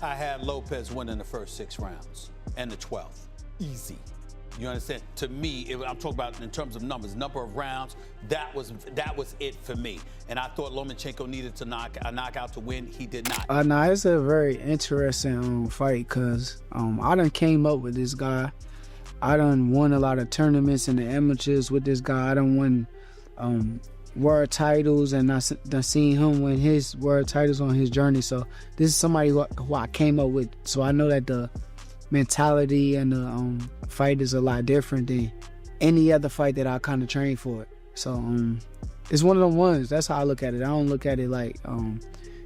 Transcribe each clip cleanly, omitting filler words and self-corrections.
I had Lopez winning the first 6 rounds and the 12th. Easy. You understand? To me, I'm talking about in terms of numbers, number of rounds, that was it for me. And I thought Lomachenko needed to knock a knockout to win. He did not. Nah, it's a very interesting fight because I done came up with this guy. I done won a lot of tournaments in the amateurs with this guy. I done won world titles, and I done seen him win his world titles on his journey. So this is somebody who I came up with. So I know that the mentality and the fight is a lot different than any other fight that I kind of trained for. So it's one of them ones. That's how I look at it. I don't look at it like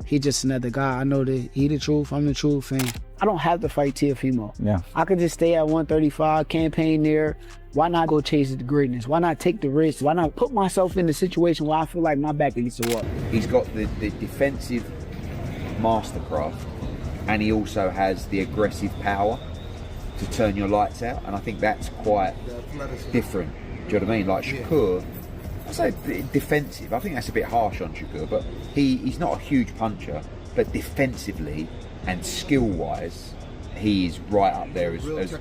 he just another guy. I know that he the truth, I'm the truth, and I don't have to fight Teofimo. Yeah. I could just stay at 135, campaign there. Why not go chase the greatness? Why not take the risk? Why not put myself in a situation where I feel like my back needs to work? He's got the defensive mastercraft, and he also has the aggressive power to turn your lights out, and I think that's quite different. Do you know what I mean? Like Shakur, I say defensive. I think that's a bit harsh on Shakur, but he's not a huge puncher, but defensively and skill-wise, he's right up there as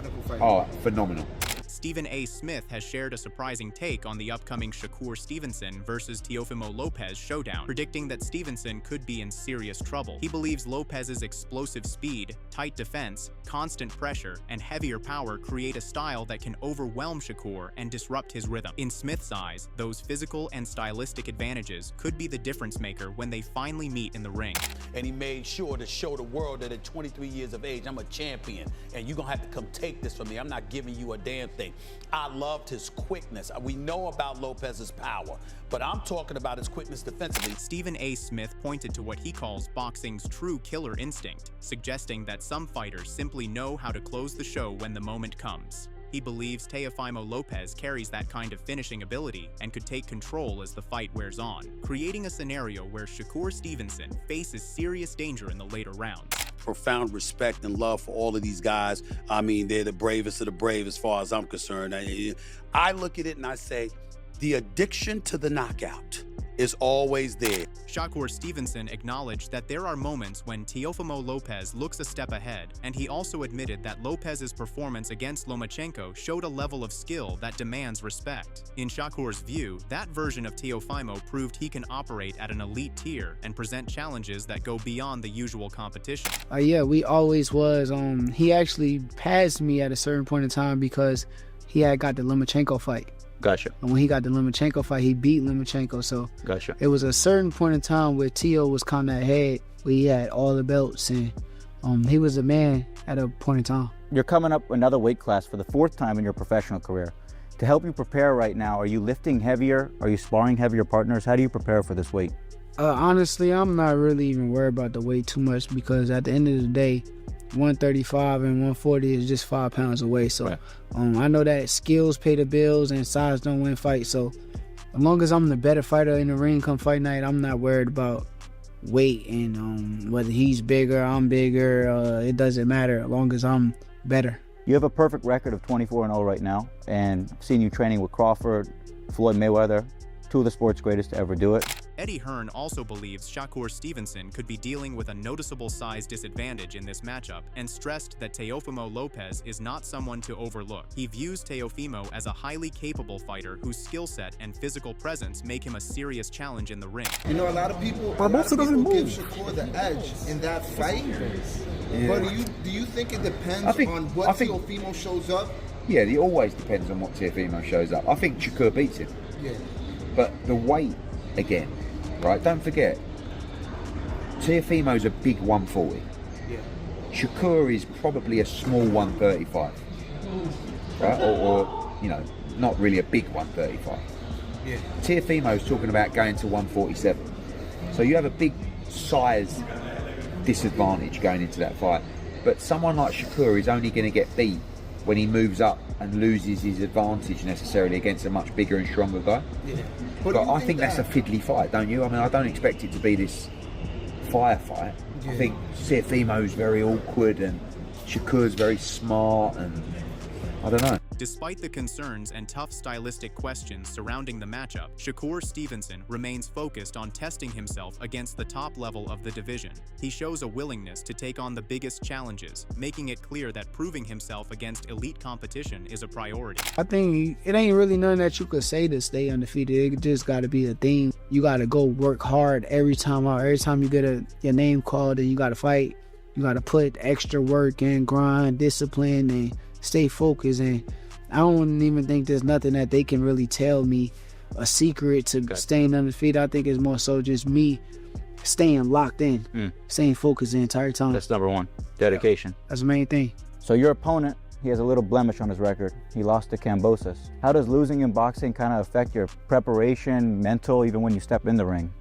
phenomenal. Stephen A. Smith has shared a surprising take on the upcoming Shakur Stevenson versus Teofimo Lopez showdown, predicting that Stevenson could be in serious trouble. He believes Lopez's explosive speed, tight defense, constant pressure, and heavier power create a style that can overwhelm Shakur and disrupt his rhythm. In Smith's eyes, those physical and stylistic advantages could be the difference maker when they finally meet in the ring. And he made sure to show the world that at 23 years of age, I'm a champion, and you're gonna have to come take this from me. I'm not giving you a damn thing. I loved his quickness. We know about Lopez's power, but I'm talking about his quickness defensively. Stephen A. Smith pointed to what he calls boxing's true killer instinct, suggesting that some fighters simply know how to close the show when the moment comes. He believes Teofimo Lopez carries that kind of finishing ability and could take control as the fight wears on, creating a scenario where Shakur Stevenson faces serious danger in the later rounds. Profound respect and love for all of these guys. I mean, they're the bravest of the brave as far as I'm concerned. I look at it and I say, the addiction to the knockout is always there. Shakur Stevenson acknowledged that there are moments when Teofimo Lopez looks a step ahead, and he also admitted that Lopez's performance against Lomachenko showed a level of skill that demands respect. In Shakur's view, that version of Teofimo proved he can operate at an elite tier and present challenges that go beyond the usual competition. Yeah, we always was. He actually passed me at a certain point in time because he had got the Lomachenko fight. Gotcha. And when he got the Lomachenko fight, he beat Lomachenko. So gotcha. It was a certain point in time where Teo was kind of ahead, where he had all the belts, and he was a man at a point in time. You're coming up another weight class for the 4th time in your professional career. To help you prepare right now, are you lifting heavier? Are you sparring heavier partners? How do you prepare for this weight? Honestly, I'm not really even worried about the weight too much because at the end of the day, 135 and 140 is just 5 pounds away. So right. I know that skills pay the bills and size don't win fights. So as long as I'm the better fighter in the ring come fight night, I'm not worried about weight and whether he's bigger, I'm bigger. It doesn't matter as long as I'm better. You have a perfect record of 24-0 right now, and I've seen you training with Crawford, Floyd Mayweather, 2 of the sport's greatest to ever do it. Eddie Hearn also believes Shakur Stevenson could be dealing with a noticeable size disadvantage in this matchup and stressed that Teofimo Lopez is not someone to overlook. He views Teofimo as a highly capable fighter whose skill set and physical presence make him a serious challenge in the ring. You know, a lot of people give Shakur the edge in that fight. Yeah. But do you think it depends on what Teofimo shows up? Yeah, it always depends on what Teofimo shows up. I think Shakur beats him. Yeah. But the weight, again, right? Don't forget, Teofimo's a big 140. Yeah. Shakur is probably a small 135, right? Or you know, not really a big 135. Yeah. Teofimo's talking about going to 147. So you have a big size disadvantage going into that fight. But someone like Shakur is only going to get beat when he moves up and loses his advantage necessarily against a much bigger and stronger guy. Yeah. But I think that's a fiddly fight, don't you? I mean, I don't expect it to be this firefight. Yeah. I think Teofimo's very awkward and Shakur's very smart, and I don't know. Despite the concerns and tough stylistic questions surrounding the matchup, Shakur Stevenson remains focused on testing himself against the top level of the division. He shows a willingness to take on the biggest challenges, making it clear that proving himself against elite competition is a priority. I think it ain't really nothing that you could say to stay undefeated. It just got to be a thing. You got to go work hard every time out. Every time you get your name called and you got to fight, you got to put extra work and grind, discipline, and stay focused. And I don't even think there's nothing that they can really tell me a secret to staying undefeated. I think it's more so just me staying locked in, staying focused the entire time. That's number one, dedication. That's the main thing. So your opponent, he has a little blemish on his record. He lost to Kambosos. How does losing in boxing kind of affect your preparation, mental, even when you step in the ring?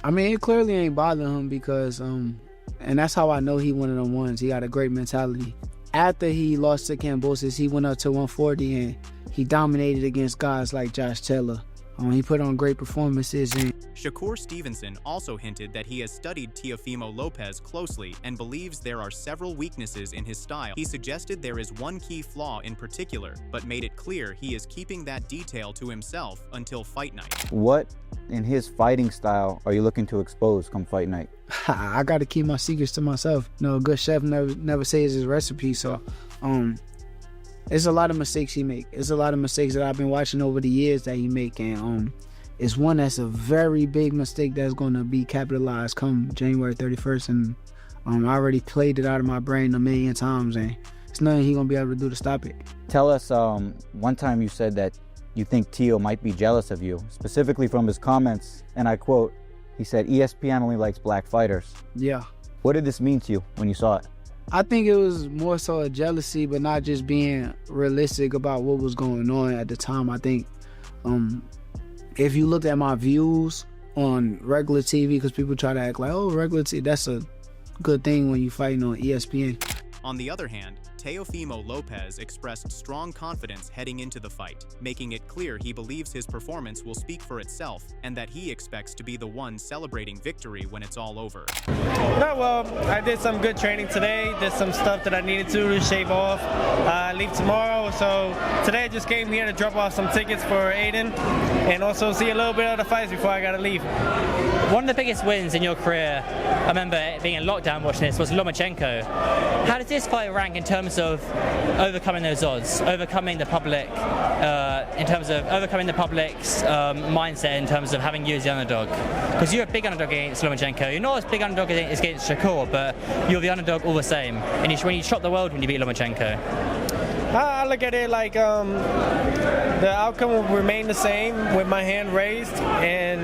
I mean, it clearly ain't bothering him because, and that's how I know he one of them ones. He got a great mentality. After he lost to Kambosos, he went up to 140 and he dominated against guys like Josh Taylor. He put on great performances. Shakur Stevenson also hinted that he has studied Teofimo Lopez closely and believes there are several weaknesses in his style. He suggested there is one key flaw in particular, but made it clear he is keeping that detail to himself until fight night. What in his fighting style are you looking to expose come fight night? I got to keep my secrets to myself. You know, a good chef never says his recipe, so it's a lot of mistakes he make. It's a lot of mistakes that I've been watching over the years that he make, and it's one that's a very big mistake that's going to be capitalized come January 31st, and I already played it out of my brain a million times, and it's nothing he's going to be able to do to stop it. Tell us, one time you said that you think Teo might be jealous of you, specifically from his comments, and I quote, he said, ESPN only likes black fighters. Yeah. What did this mean to you when you saw it? I think it was more so a jealousy, but not just being realistic about what was going on at the time. I think if you looked at my views on regular TV, because people try to act like, oh, regular TV, that's a good thing when you fighting on ESPN. On the other hand, Teofimo Lopez expressed strong confidence heading into the fight, making it clear he believes his performance will speak for itself and that he expects to be the one celebrating victory when it's all over. No, well, I did some good training today, did some stuff that I needed to shave off. I leave tomorrow, so today I just came here to drop off some tickets for Aiden and also see a little bit of the fights before I gotta leave. One of the biggest wins in your career, I remember being in lockdown watching this, was Lomachenko. How does this fight rank in terms of overcoming those odds, overcoming the public, in terms of overcoming the public's mindset in terms of having you as the underdog? Because you're a big underdog against Lomachenko. You're not as big underdog as against Shakur, but you're the underdog all the same. And when you shock the world when you beat Lomachenko. I look at it like the outcome will remain the same with my hand raised, and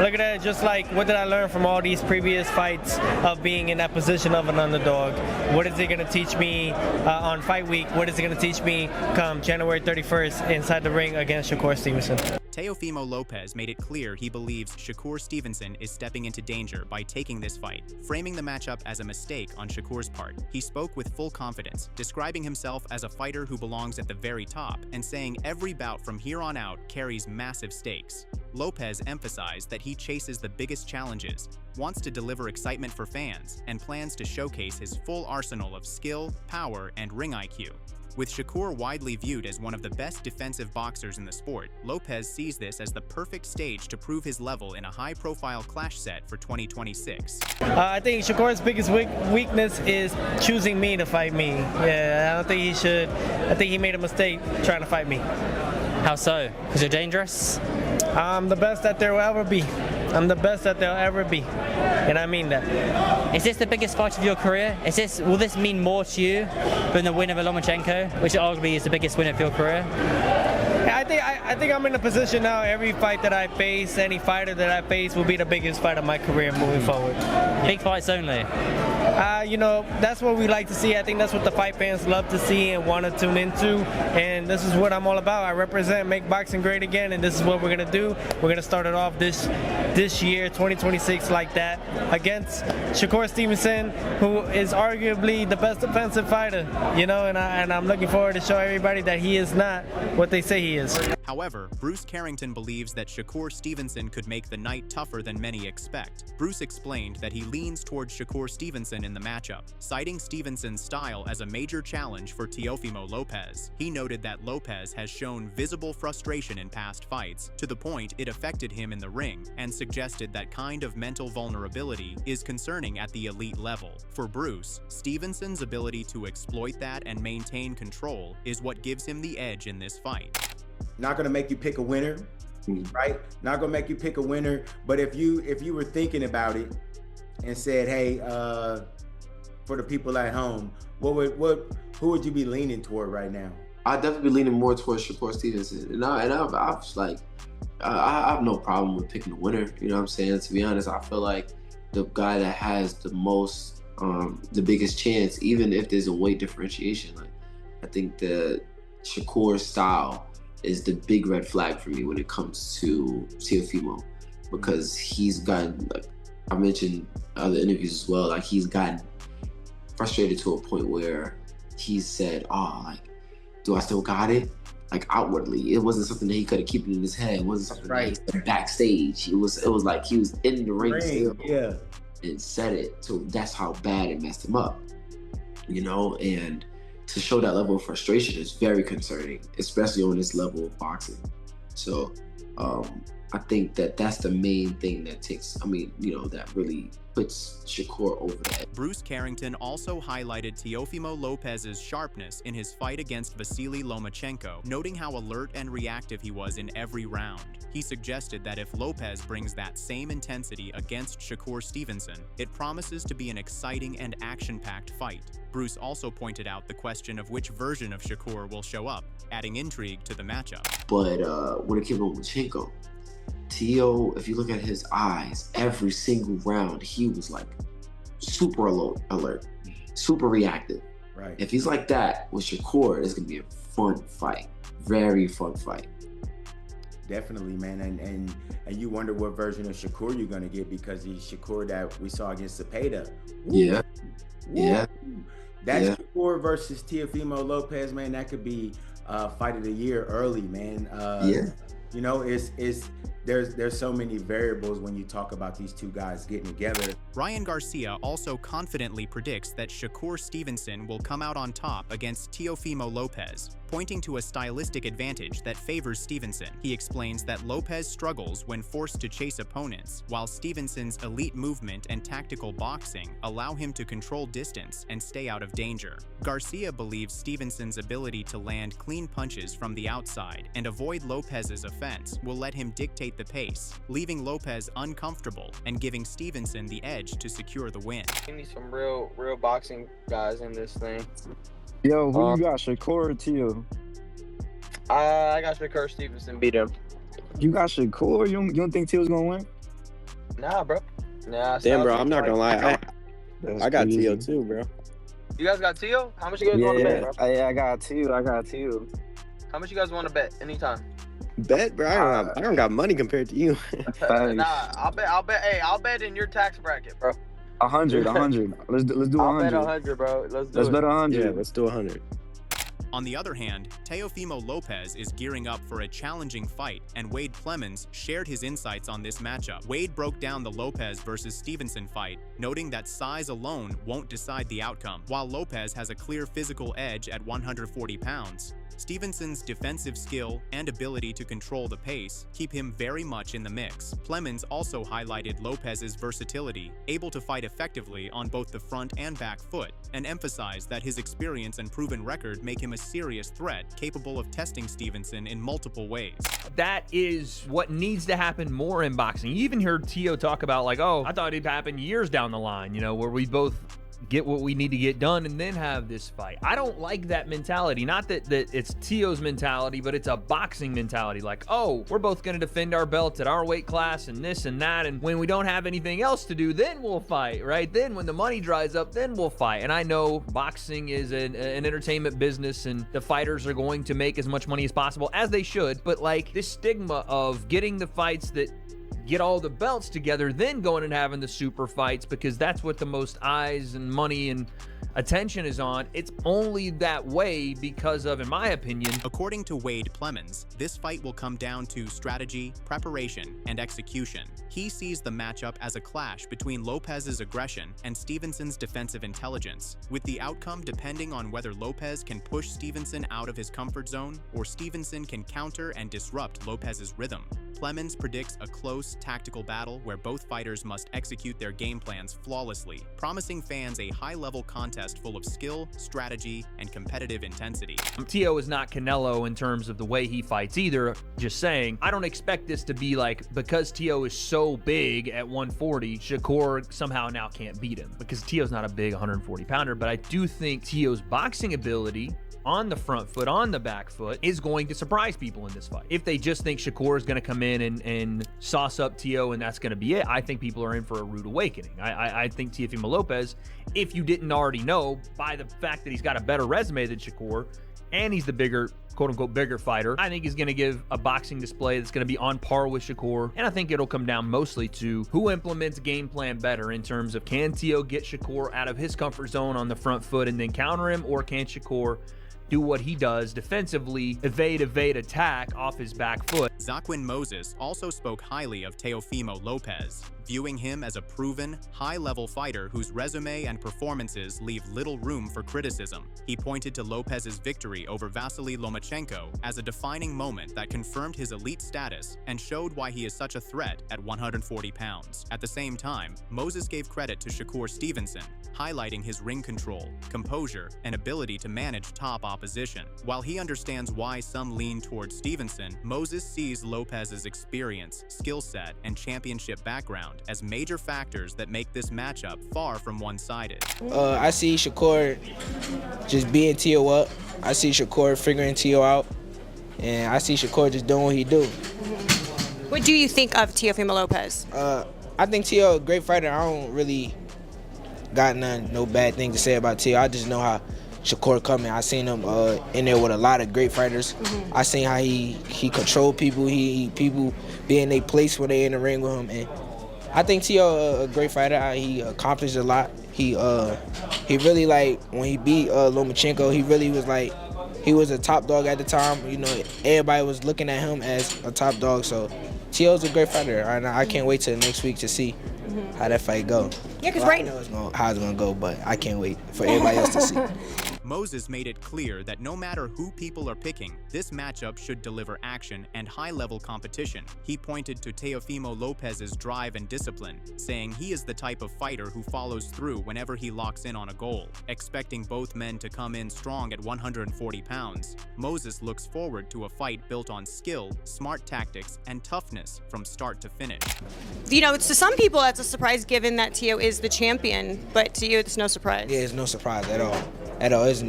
look at it just like, what did I learn from all these previous fights of being in that position of an underdog? What is it going to teach me on fight week? What is it going to teach me come January 31st inside the ring against Shakur Stevenson? Teofimo Lopez made it clear he believes Shakur Stevenson is stepping into danger by taking this fight, framing the matchup as a mistake on Shakur's part. He spoke with full confidence, describing himself as a fighter who belongs at the very top and saying every bout from here on out carries massive stakes. Lopez emphasized that he chases the biggest challenges, wants to deliver excitement for fans, and plans to showcase his full arsenal of skill, power, and ring IQ. With Shakur widely viewed as one of the best defensive boxers in the sport, Lopez sees this as the perfect stage to prove his level in a high-profile clash set for 2026. I think Shakur's biggest weakness is choosing me to fight me. Yeah, I don't think he should. I think he made a mistake trying to fight me. How so? Because you're dangerous? I'm the best that there will ever be. I'm the best that there'll ever be, and I mean that. Is this the biggest fight of your career? Will this mean more to you than the win of Lomachenko, which arguably is the biggest win of your career? I think I'm in a position now. Every fight that I face, any fighter that I face, will be the biggest fight of my career moving forward. Big fights only. You know, that's what we like to see. I think that's what the fight fans love to see and want to tune into. And this is what I'm all about. I represent Make Boxing Great Again, and this is what we're gonna do. We're gonna start it off this this year, 2026, like that against Shakur Stevenson, who is arguably the best defensive fighter, you know, and I'm looking forward to show everybody that he is not what they say he is. However, Bruce Carrington believes that Shakur Stevenson could make the night tougher than many expect. Bruce explained that he leans towards Shakur Stevenson in the matchup, citing Stevenson's style as a major challenge for Teofimo Lopez. He noted that Lopez has shown visible frustration in past fights, to the point it affected him in the ring, and suggested that kind of mental vulnerability is concerning at the elite level. For Bruce, Stevenson's ability to exploit that and maintain control is what gives him the edge in this fight. Not gonna make you pick a winner, right? Not gonna make you pick a winner. But if you were thinking about it and said, hey, for the people at home, who would you be leaning toward right now? I'd definitely be leaning more towards Shakur Stevenson, and I have no problem with picking a winner. You know what I'm saying? To be honest, I feel like the guy that has the most, the biggest chance, even if there's a weight differentiation. Like, I think the Shakur style is the big red flag for me when it comes to Teofimo, because he's gotten, like I mentioned other interviews as well, like he's gotten frustrated to a point where he said, oh, like, do I still got it? Like outwardly, it wasn't something that he could have kept in his head. It wasn't something that he said backstage. It was like he was in the ring still, and said it. So that's how bad it messed him up, you know. And to show that level of frustration is very concerning, especially on this level of boxing. So I think that that's the main thing that that really puts Shakur over that. Bruce Carrington also highlighted Teofimo Lopez's sharpness in his fight against Vasily Lomachenko, noting how alert and reactive he was in every round. He suggested that if Lopez brings that same intensity against Shakur Stevenson, it promises to be an exciting and action-packed fight. Bruce also pointed out the question of which version of Shakur will show up, adding intrigue to the matchup. But when it came to Lomachenko, Teo, if you look at his eyes, every single round, he was like super alert, super reactive. Right. If he's like that with Shakur, it's gonna be a fun fight, very fun fight. Definitely, man, and you wonder what version of Shakur you're gonna get, because the Shakur that we saw against Cepeda. Yeah. That's Shakur versus Teofimo Lopez, man. That could be fight of the year early, man. You know, there's so many variables when you talk about these two guys getting together. Ryan Garcia also confidently predicts that Shakur Stevenson will come out on top against Teofimo Lopez, pointing to a stylistic advantage that favors Stevenson. He explains that Lopez struggles when forced to chase opponents, while Stevenson's elite movement and tactical boxing allow him to control distance and stay out of danger. Garcia believes Stevenson's ability to land clean punches from the outside and avoid Lopez's offense will let him dictate the pace, leaving Lopez uncomfortable and giving Stevenson the edge to secure the win. Give me some real boxing guys in this thing. Yo, who you got, Shakur or Teo? I got Shakur Stevenson beat him. You got Shakur? You don't think Teo's gonna win? Nah, bro. Nah. Damn, bro, I'm not gonna lie. I got Teo too, bro. You guys got Teo? How much you guys want to bet, bro? I got Teo. How much you guys want to bet? Anytime. Bet, bro. I don't got money compared to you. Nah, I'll bet. Hey, I'll bet in your tax bracket, bro. 100. Let's do 100. I'll bet 100, bro. Let's bet 100. Yeah, let's do 100. On the other hand, Teofimo Lopez is gearing up for a challenging fight, and Wade Clemens shared his insights on this matchup. Wade broke down the Lopez versus Stevenson fight, noting that size alone won't decide the outcome. While Lopez has a clear physical edge at 140 pounds, Stevenson's defensive skill and ability to control the pace keep him very much in the mix. Clemens also highlighted Lopez's versatility, able to fight effectively on both the front and back foot, and emphasized that his experience and proven record make him a serious threat capable of testing Stevenson in multiple ways. That is what needs to happen more in boxing. You even heard Teo talk about, like, oh, I thought it'd happen years down the line, you know, where we both get what we need to get done and then have this fight. I don't like that mentality. Not that it's Teo's mentality, but it's a boxing mentality. Like, oh, we're both going to defend our belts at our weight class and this and that, and when we don't have anything else to do, then we'll fight, right? Then when the money dries up, then we'll fight. And I know boxing is an entertainment business, and the fighters are going to make as much money as possible, as they should, but like this stigma of getting the fights that get all the belts together, then going and having the super fights, because that's what the most eyes and money and attention is on. It's only that way because of, in my opinion, according to Wade Plemons, this fight will come down to strategy, preparation, and execution. He sees the matchup as a clash between Lopez's aggression and Stevenson's defensive intelligence, with the outcome depending on whether Lopez can push Stevenson out of his comfort zone or Stevenson can counter and disrupt Lopez's rhythm. Plemons predicts a close, tactical battle where both fighters must execute their game plans flawlessly, promising fans a high-level contest full of skill, strategy, and competitive intensity. Teo is not Canelo in terms of the way he fights either. Just saying, I don't expect this to be like, because Teo is so big at 140, Shakur somehow now can't beat him, because Teo's not a big 140-pounder, but I do think Teo's boxing ability on the front foot, on the back foot, is going to surprise people in this fight. If they just think Shakur is going to come in and sauce up Teo and that's going to be it, I think people are in for a rude awakening. I think Teofimo Lopez, if you didn't already know, by the fact that he's got a better resume than Shakur, and he's the bigger, quote-unquote, bigger fighter, I think he's going to give a boxing display that's going to be on par with Shakur, and I think it'll come down mostly to who implements game plan better in terms of, can Teo get Shakur out of his comfort zone on the front foot and then counter him, or can Shakur do what he does defensively, evade, attack off his back foot. Zaquin Moses also spoke highly of Teofimo Lopez, viewing him as a proven, high-level fighter whose resume and performances leave little room for criticism. He pointed to Lopez's victory over Vasily Lomachenko as a defining moment that confirmed his elite status and showed why he is such a threat at 140 pounds. At the same time, Moses gave credit to Shakur Stevenson, highlighting his ring control, composure, and ability to manage top opposition. While he understands why some lean towards Stevenson, Moses sees Lopez's experience, skill set, and championship background as major factors that make this matchup far from one-sided. I see Shakur just beating Teo up. I see Shakur figuring Teo out. And I see Shakur just doing what he do. What do you think of Teofimo Lopez? I think Teo a great fighter. I don't really got no bad thing to say about Teo. I just know how Shakur coming. I seen him in there with a lot of great fighters. I seen how he control people. People be in their place when they in the ring with him. And I think Teo a great fighter. He accomplished a lot. He really, like, when he beat Lomachenko, he really was like, he was a top dog at the time. You know, everybody was looking at him as a top dog. So Teo's a great fighter, and I can't wait till next week to see how that fight go. Yeah, because I know how it's gonna go, but I can't wait for everybody else to see. Moses made it clear that no matter who people are picking, this matchup should deliver action and high-level competition. He pointed to Teofimo Lopez's drive and discipline, saying he is the type of fighter who follows through whenever he locks in on a goal. Expecting both men to come in strong at 140 pounds, Moses looks forward to a fight built on skill, smart tactics, and toughness from start to finish. You know, to some people that's a surprise given that Teo is the champion, but to you it's no surprise. Yeah, it's no surprise at all. There's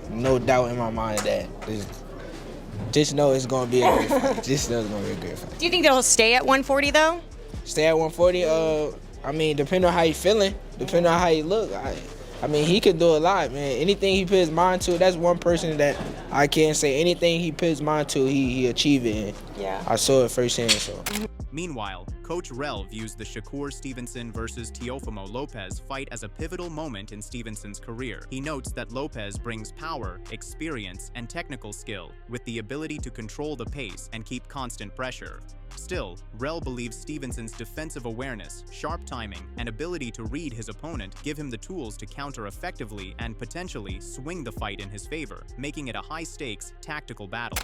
no doubt in my mind that just know it's going to be a great fight. Just know it's going to be a great fight. Do you think that he'll stay at 140 though? Stay at 140? I mean, depending on how he feeling, depending on how he look. I mean, he could do a lot, man. Anything he put his mind to, that's one person that I can't say. Anything he put his mind to, he achieve it. Yeah. I saw it firsthand, so. Meanwhile, Coach Rel views the Shakur Stevenson versus Teofimo Lopez fight as a pivotal moment in Stevenson's career. He notes that Lopez brings power, experience, and technical skill, with the ability to control the pace and keep constant pressure. Still, Rel believes Stevenson's defensive awareness, sharp timing, and ability to read his opponent give him the tools to counter effectively and potentially swing the fight in his favor, making it a high-stakes, tactical battle.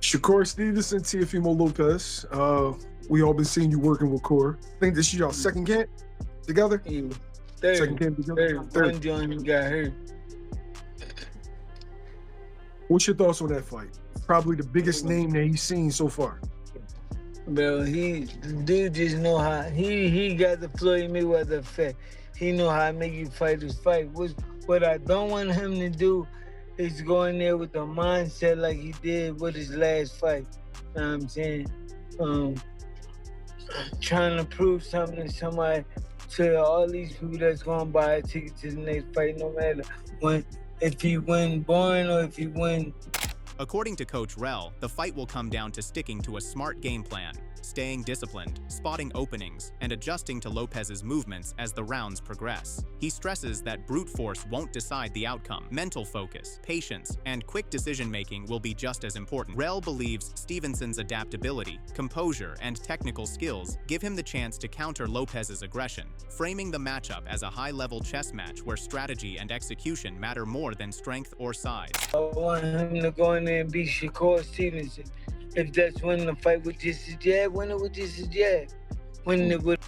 Shakur Stevenson, Teofimo Lopez. We all been seeing you working with Core. I think this is y'all second camp together? Third. Second camp together? Third. One John got hurt. What's your thoughts on that fight? Probably the biggest name that he's seen so far. Bro, dude just know how, he got the Floyd Mayweather effect. He know how to make you fighters fight. What I don't want him to do is go in there with the mindset like he did with his last fight. You know what I'm saying? Trying to prove something to somebody, to all these people that's going to buy a ticket to the next fight, no matter if he win boring or if he win According to Coach Rell, the fight will come down to sticking to a smart game plan, staying disciplined, spotting openings, and adjusting to Lopez's movements as the rounds progress. He stresses that brute force won't decide the outcome. Mental focus, patience, and quick decision-making will be just as important. Rell believes Stevenson's adaptability, composure, and technical skills give him the chance to counter Lopez's aggression, framing the matchup as a high-level chess match where strategy and execution matter more than strength or size. I want him to go in there and beat Shakur Stevenson. If that's winning the fight with just a jab, win it with just a jab. Winning it with...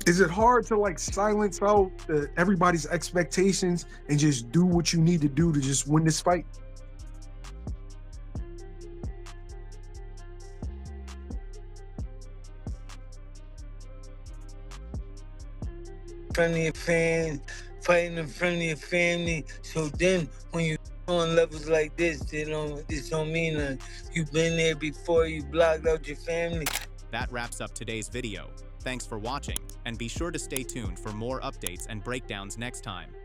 Is it hard to like silence out everybody's expectations and just do what you need to do to just win this fight? In front of your fans, fighting in front of your family. So then when you on levels like this, this don't mean nothing. You've been there before, you blocked out your family. That wraps up today's video. Thanks for watching, and be sure to stay tuned for more updates and breakdowns next time.